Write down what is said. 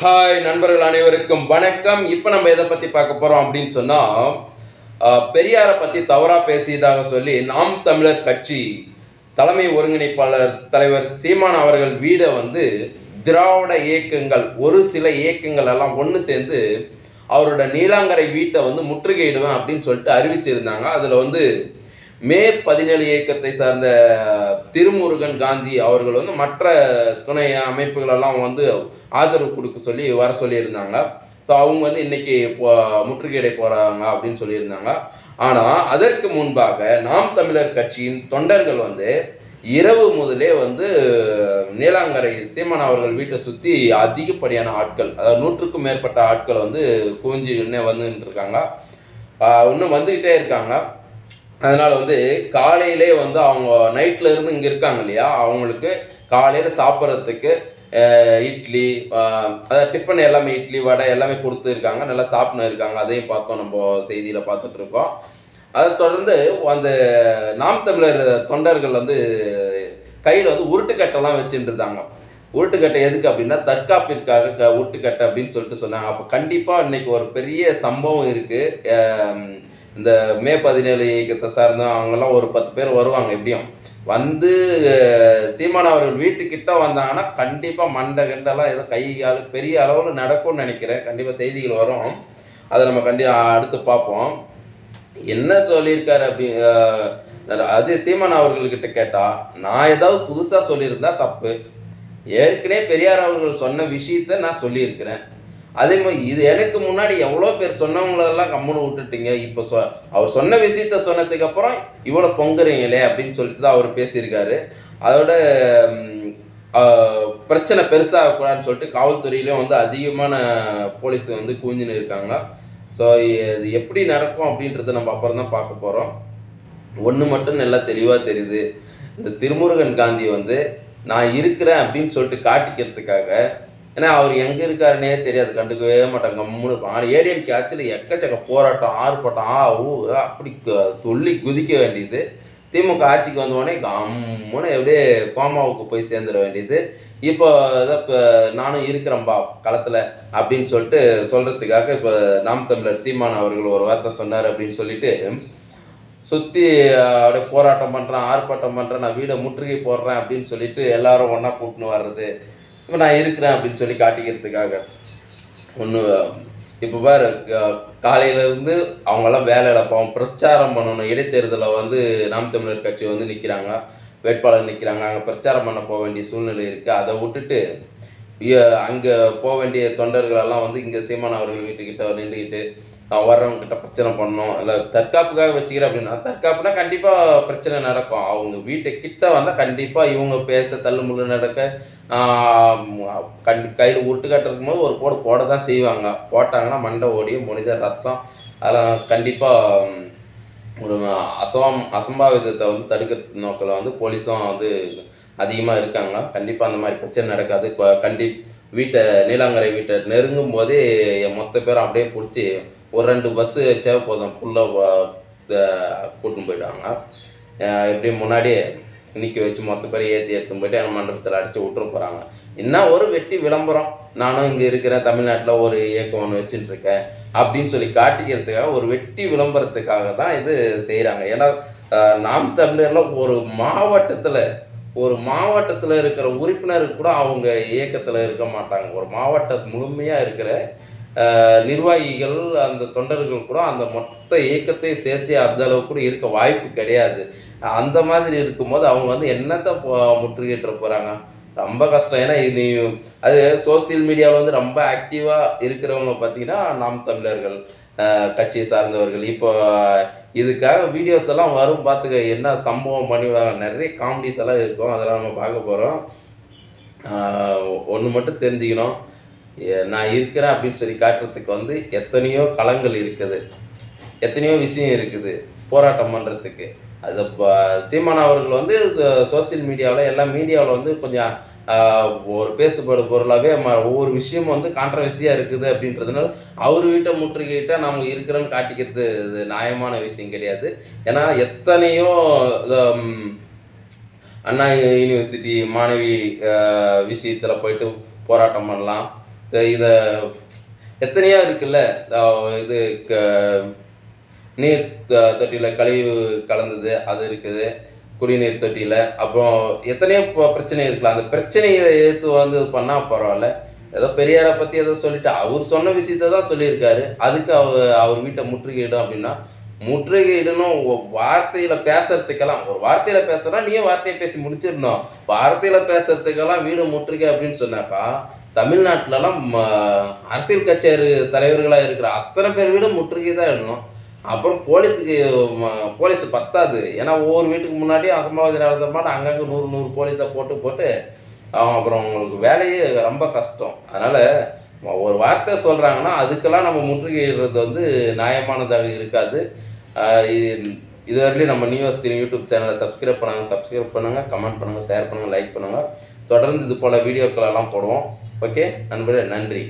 Hi நண்பர்கள் அனைவருக்கும் வணக்கம். இப்போ நம்ம எதை பற்றி பார்க்க போகிறோம் அப்படின்னு சொன்னால், பெரியாரை பற்றி தவறாக பேசியதாக சொல்லி நாம் தமிழர் கட்சி தலைமை ஒருங்கிணைப்பாளர் தலைவர் சீமான் அவர்கள் வீடை திராவிட இயக்கங்கள் ஒரு சில இயக்கங்கள் எல்லாம் ஒன்று சேர்ந்து அவரோட நீலாங்கரை வீட்டை முற்றுகையிடுவேன் அப்படின்னு சொல்லிட்டு அறிவிச்சிருந்தாங்க. அதில் மே 17 இயக்கத்தை சார்ந்த திருமுருகன் காந்தி அவர்கள் மற்ற துணை அமைப்புகளெல்லாம் ஆதரவு கொடுக்க சொல்லி வர சொல்லியிருந்தாங்க. ஸோ அவங்க இன்னைக்கு முற்றுகையிட போகிறாங்க அப்படின்னு சொல்லியிருந்தாங்க. ஆனால் அதற்கு முன்பாக நாம் தமிழர் கட்சியின் தொண்டர்கள் இரவு முதலே நீலாங்கரை சீமான் அவர்கள் வீட்டை சுற்றி அதிகப்படியான ஆட்கள், அதாவது 100க்கும் மேற்பட்ட ஆட்கள் குவிஞ்சு வந்துட்டு இருக்காங்க. இன்னும் வந்துக்கிட்டே இருக்காங்க. அதனால் காலையிலே அவங்க நைட்டில் இருந்து இங்கே இருக்காங்க இல்லையா, அவங்களுக்கு காலையில் சாப்பிட்றதுக்கு இட்லி, அதாவது டிஃபன் எல்லாமே இட்லி வடை எல்லாமே கொடுத்துருக்காங்க. நல்லா சாப்பிட்னு இருக்காங்க. அதையும் பார்த்தோம், நம்ம செய்தியில் பார்த்துட்ருக்கோம். அதை தொடர்ந்து அந்த நாம் தமிழர் தொண்டர்கள் கையில் உருட்டுக்கட்டெல்லாம் வச்சுட்டு இருந்தாங்க. உருட்டுக்கட்டை எதுக்கு அப்படின்னா தற்காப்பிற்காக உருட்டுக்கட்டை அப்படின்னு சொல்லிட்டு சொன்னாங்க. அப்போ கண்டிப்பாக இன்னைக்கு ஒரு பெரிய சம்பவம் இருக்குது. இந்த மே 17 இயக்கத்தை சார்ந்த அவங்கெல்லாம் ஒரு 10 பேர் வருவாங்க. எப்படியும் சீமான் அவர்கள் வீட்டுக்கிட்ட வந்தாங்கன்னா கண்டிப்பாக மண்டை கண்டெல்லாம் ஏதோ கை கால் பெரிய அளவில் நடக்கும்னு நினைக்கிறேன். கண்டிப்பாக செய்திகள் வரும், அதை நம்ம அடுத்து பார்ப்போம். என்ன சொல்லியிருக்காரு அப்படி அது சீமான் அவர்கள்கிட்ட கேட்டால், நான் ஏதாவது புதுசாக சொல்லியிருந்தா தப்பு. ஏற்கனவே பெரியார் அவர்கள் சொன்ன விஷயத்த நான் சொல்லியிருக்கிறேன். அதே மாதிரி இது எனக்கு முன்னாடி எவ்வளோ பேர் சொன்னவங்களெல்லாம் கம்முன்னு விட்டுட்டீங்க. இப்போ அவர் சொன்ன விஷயத்த சொன்னதுக்கு அப்புறம் இவ்வளோ பொங்குறீங்களே அப்படின்னு சொல்லிட்டு தான் அவர் பேசியிருக்காரு. அதோட பிரச்சனை பெருசாகக்கூடாதுன்னு சொல்லிட்டு காவல்துறையிலையும் அதிகமான போலீஸ் குவிஞ்சுன்னு இருக்காங்க. ஸோ இது எப்படி நடக்கும் அப்படின்றத நம்ம அப்புறம் தான் பார்க்க போகிறோம். ஒன்று மட்டும் நல்லா தெளிவாக தெரியுது, இந்த திருமுருகன் காந்தி நான் இருக்கிறேன் அப்படின்னு சொல்லிட்டு காட்டிக்கிறதுக்காக, ஏன்னா அவர் எங்கே இருக்காருன்னே தெரியாது, கண்டுக்கவே மாட்டாங்க, கம்முன்னு இருப்பாங்க. ஏடிஎம்கே ஆட்சியில் எக்கச்சக்க போராட்டம் ஆர்ப்பாட்டம் அப்படி துள்ளி குதிக்க வேண்டியது. திமுக ஆட்சிக்கு வந்தோடனே கம்முன்னு எப்படியே கோமாவுக்கு போய் சேர்ந்துட வேண்டியது. இப்போ நானும் இருக்கிறேன்பா களத்தில் அப்படின்னு சொல்லிட்டு சொல்கிறதுக்காக இப்போ நாம் தமிழர் சீமான் அவர்கள் ஒரு வார்த்தை சொன்னார் அப்படின்னு சொல்லிட்டு சுற்றி அப்படியே போராட்டம் பண்ணுறேன், ஆர்ப்பாட்டம் பண்ணுறேன், நான் வீடை முற்றுகை போடுறேன் அப்படின்னு சொல்லிட்டு எல்லாரும் ஒன்றா கூட்டின்னு வர்றது. இப்போ நான் இருக்கிறேன் அப்படின்னு சொல்லி காட்டிக்கிறதுக்காக ஒன்று. இப்போ பாரு, காலையிலேருந்து அவங்கெல்லாம் வேலை இழப்பாங்க, பிரச்சாரம் பண்ணணும். இடைத்தேர்தலில் நாம் தமிழர் கட்சி நிற்கிறாங்க, வேட்பாளர் நிற்கிறாங்க. அங்கே பிரச்சாரம் பண்ண போக வேண்டிய சூழ்நிலை இருக்குது. அதை விட்டுட்டு அங்கே போக வேண்டிய தொண்டர்களெல்லாம் இங்கே சீமான் அவர்கள் வீட்டுக்கிட்ட நின்றுக்கிட்டு வர்றவங்ககிட்ட பிரச்சனை பண்ணணும், இல்லை தற்காப்புக்காக வச்சுக்கிறேன் அப்படின்னா, தற்காப்புனா கண்டிப்பாக பிரச்சனை நடக்கும். அவங்க வீட்டுக்கிட்ட வந்தால் கண்டிப்பாக இவங்க பேச தள்ளுமுள்ளு நடக்க கையில் உருட்டு கட்டுறதுக்கும் போது ஒரு போட தான் செய்வாங்க. போட்டாங்கன்னா மண்டை ஓடியும் மனித ரத்தம், அதெல்லாம் கண்டிப்பாக ஒரு அசம்பாவிதத்தை தடுக்கிறது நோக்கில் போலீஸும் அதிகமாக இருக்காங்க. கண்டிப்பாக அந்த மாதிரி பிரச்சனை நடக்காது. நீலாங்கரை வீட்டை நெருங்கும் போதே மொத்த பேரும் அப்படியே பிடிச்சி ஒரு 2 பஸ்ஸு வச்சா போதும், ஃபுல்லாக கூட்டின்னு போயிடுவாங்க. எப்படியும் முன்னாடியே நிற்க வச்சு மொத்த பேரை எடுத்துன்னு போயிட்டு அந்த மண்டபத்தில் அடித்து விட்டுற போகிறாங்க. என்ன ஒரு வெட்டி விளம்பரம், நானும் இங்கே இருக்கிறேன், தமிழ்நாட்டில் ஒரு இயக்கம் ஒன்று வச்சுட்டுருக்கேன் அப்படின்னு சொல்லி காட்டிக்கிறதுக்காக, ஒரு வெட்டி விளம்பரத்துக்காக தான் இது செய்கிறாங்க. ஏன்னா நாம் தமிழரில் ஒரு மாவட்டத்தில் இருக்கிற உறுப்பினருக்கு கூட அவங்க இயக்கத்தில் இருக்க மாட்டாங்க. ஒரு மாவட்டம் முழுமையாக இருக்கிற நிர்வாகிகள், அந்த தொண்டர்கள் கூட அந்த மொத்த இயக்கத்தை சேர்த்து அந்த அளவுக்கு கூட இருக்க வாய்ப்பு கிடையாது. அந்த மாதிரி இருக்கும்போது அவங்க என்னத்தை முற்றுகையிட்ட போகிறாங்க, ரொம்ப கஷ்டம். ஏன்னா அது சோசியல் மீடியாவில் ரொம்ப ஆக்டிவாக இருக்கிறவங்க பார்த்தீங்கன்னா நாம் தமிழர்கள் கட்சியை சார்ந்தவர்கள். இப்போ இதுக்காக வீடியோஸ் எல்லாம் வரும், பார்த்துக்க என்ன சம்பவம் பண்ணிவிடுவாங்க. நிறைய காமெடிஸ் எல்லாம் இருக்கும், அதெல்லாம் நம்ம பார்க்க போகிறோம். ஒன்று மட்டும் தெரிஞ்சுக்கணும், நான் இருக்கிறேன் அப்படின்னு சொல்லி காட்டுறதுக்கு எத்தனையோ களங்கள் இருக்குது, எத்தனையோ விஷயம் இருக்குது போராட்டம் பண்ணுறதுக்கு. அது சீமான் அவர்கள் சோசியல் மீடியாவில் எல்லா மீடியாவில் கொஞ்சம் ஒரு பேசுபடு பொருளாகவே ஒவ்வொரு விஷயமும் கான்ட்ரவர்சியாக இருக்குது. அப்படின்றதுனால அவர் வீட்டை முற்றுகையிட்ட நம்ம இருக்கிறோன்னு காட்டிக்கிறது இது நியாயமான விஷயம் கிடையாது. ஏன்னா எத்தனையோ அண்ணா யூனிவர்சிட்டி மாணவி விஷயத்தில் போயிட்டு போராட்டம் பண்ணலாம், இதை எத்தனையோ இருக்குல்ல, இது நீர் தொட்டியில் கழிவு கலந்தது அது இருக்குது, குடிநீர் தொட்டியில். அப்புறம் எத்தனையோ பிரச்சனை இருக்கலாம். அந்த பிரச்சனையை எடுத்து வந்து பண்ணால் பரவாயில்ல. ஏதோ பெரியாரை பற்றி ஏதோ சொல்லிட்டு அவர் சொன்ன விஷயத்த தான் சொல்லியிருக்காரு. அதுக்கு அவர் வீட்டை முற்றுகையிடும் அப்படின்னா, முற்றுகையிடணும் வார்த்தையில் பேசுறதுக்கெல்லாம், ஒரு வார்த்தையில் பேசுகிறா நீயே வார்த்தையை பேசி முடிச்சிடணும். வார்த்தையில் பேசுறதுக்கெல்லாம் வீடு முற்றுகை அப்படின்னு சொன்னாக்கா, தமிழ்நாட்டிலலாம் அரசியல் கட்சி தலைவர்களாக இருக்கிற அத்தனை பேர் வீடும் முற்றுகை தான் இடணும். அப்புறம் போலீஸ் பத்தாது. ஏன்னா ஒவ்வொரு வீட்டுக்கு முன்னாடி அசம்பாவிதம் நடந்த மாதிரி அங்கங்கே 100 போலீஸை போட்டு அப்புறம் அவங்களுக்கு வேலையே ரொம்ப கஷ்டம். அதனால் ஒரு வார்த்தை சொல்கிறாங்கன்னா அதுக்கெல்லாம் நம்ம முற்றுகையிடுறது வந்து நியாயமானதாக இருக்காது. இதுவரையிலும் நம்ம நியூஸ் யூடியூப் சேனலை சப்ஸ்கிரைப் பண்ணுங்கள், கமெண்ட் பண்ணுங்கள், ஷேர் பண்ணுங்கள், லைக் பண்ணுங்கள். தொடர்ந்து இது போல் வீடியோக்களெல்லாம் போடுவோம். ஓகே நண்பர்களே, நன்றி.